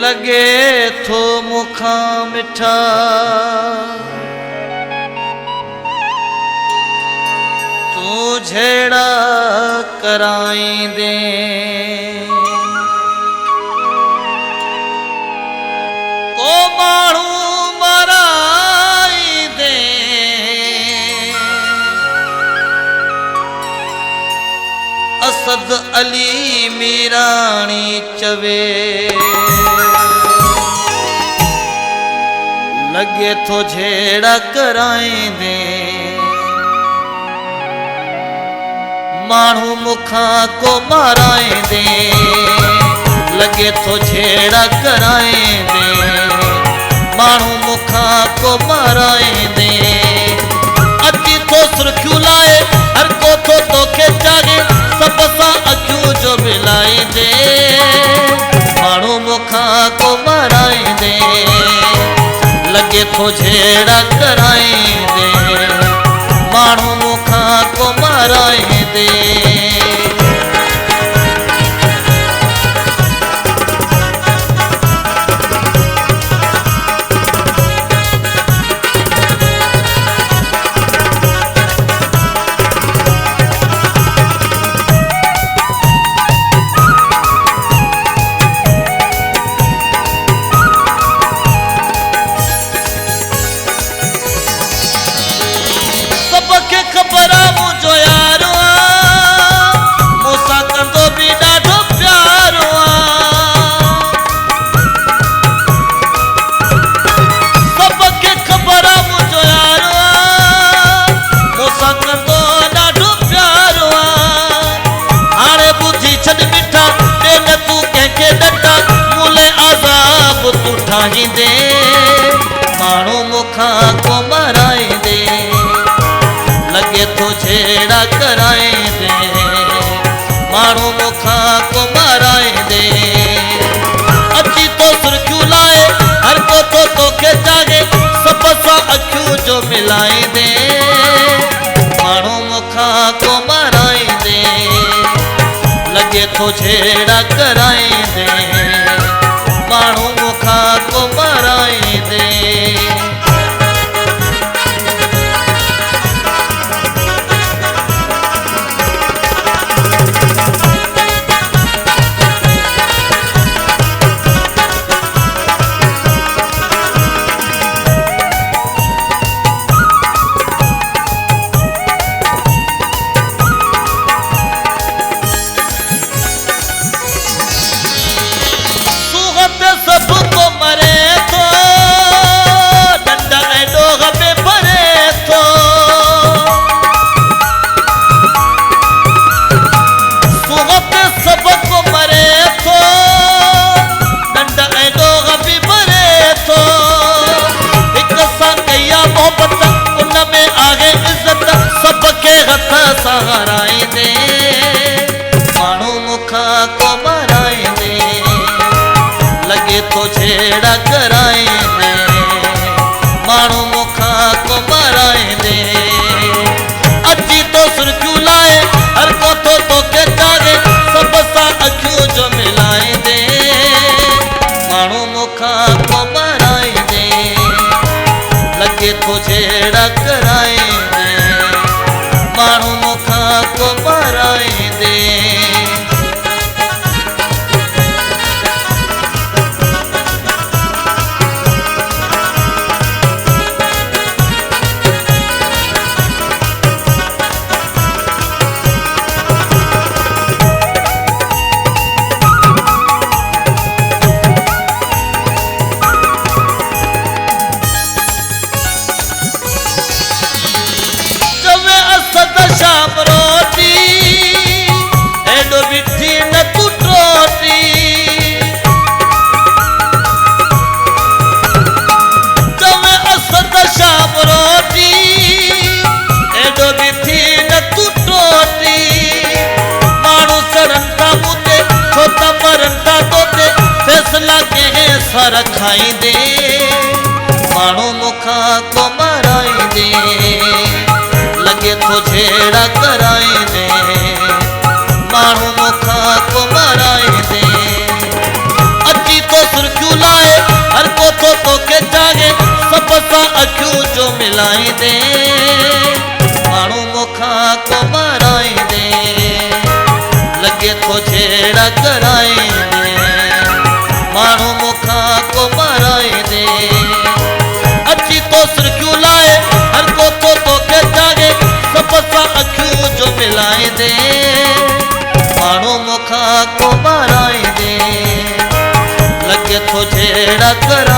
लगे थो मुखा मिठा तू झेड़ा कराई दे को माण्हू मराई दे असद अली मीराणी चवे लगे थो झेड़ा कराई दे माण्हू मुखा को माराई दे लगे थो झेड़ा कराई दे माण्हू मुखा को माराई दे अची तो सुर्खियूं लाए हर को थो तोखे चाहे सब सां अखियूं जो मिलाई दे माण्हू मुखा को माराई दे लगे थो झेड़ा कराई दे माण्हू मुखा को माराई दे सबके खबर मुझो यारो मूंसां कंदो बि ॾाढो प्यारो सबके खबर मुझो यारो मूंसां कंदो ॾाढो प्यारो हाणे ॿुधी छॾ मिठा ॾे न तूं कंहिंखे ॾटा मूले आज़ाब तूं ठाहींदे माण्हू मूंखां को माराई दे लगे थो झेड़ा कराई दे माण्हू मुखा को माराई दे अची तो सुर्खियूं लाए हर को तो तोखे चाहे सब सां अखियूं जो मिलाई दे माण्हू मुखा को माराई दे लगे थो झेड़ा कराई दे माण्हू मुखा को माराई दे सहाराई दे माण्हू मुखा को माराई दे लगे थो झेड़ा कराई दे माण्हू मुखा को माराई दे अची तो सुर्खियूं लाए हर को तो तोखे चाहे सब सां अखियूं जो मिलाई दे माण्हू मुखा को माराई दे लगे थो झेड़ा कराई दे माण्हू मुखा को माराई दे चवे असद शाम रोटी एडो बिठी न तू टोटी चवे असद शाम रोटी एडो बिठी न तू टोटी माण्हू सरंदा मुते छोता मरंदा तोते फैसला कंहिं सर खाईंदे माण्हू मुखा को माराई दे लगे थो झेड़ा कराई दे माण्हू मुखा को माराई दे अची तो सुर्खियूं मिलाईंदे माण्हू मूंखां को माराईंदे लॻे थो छेड़ा कराईंदे माण्हू मूंखां को माराईंदे अची तो सुर्खियूं लाए हर को तो तोखे चाहे सभ सां अखियूं जो मिलाईंदे माण्हू मूंखां को माराईंदे लॻे थो छेड़ा कराईंदे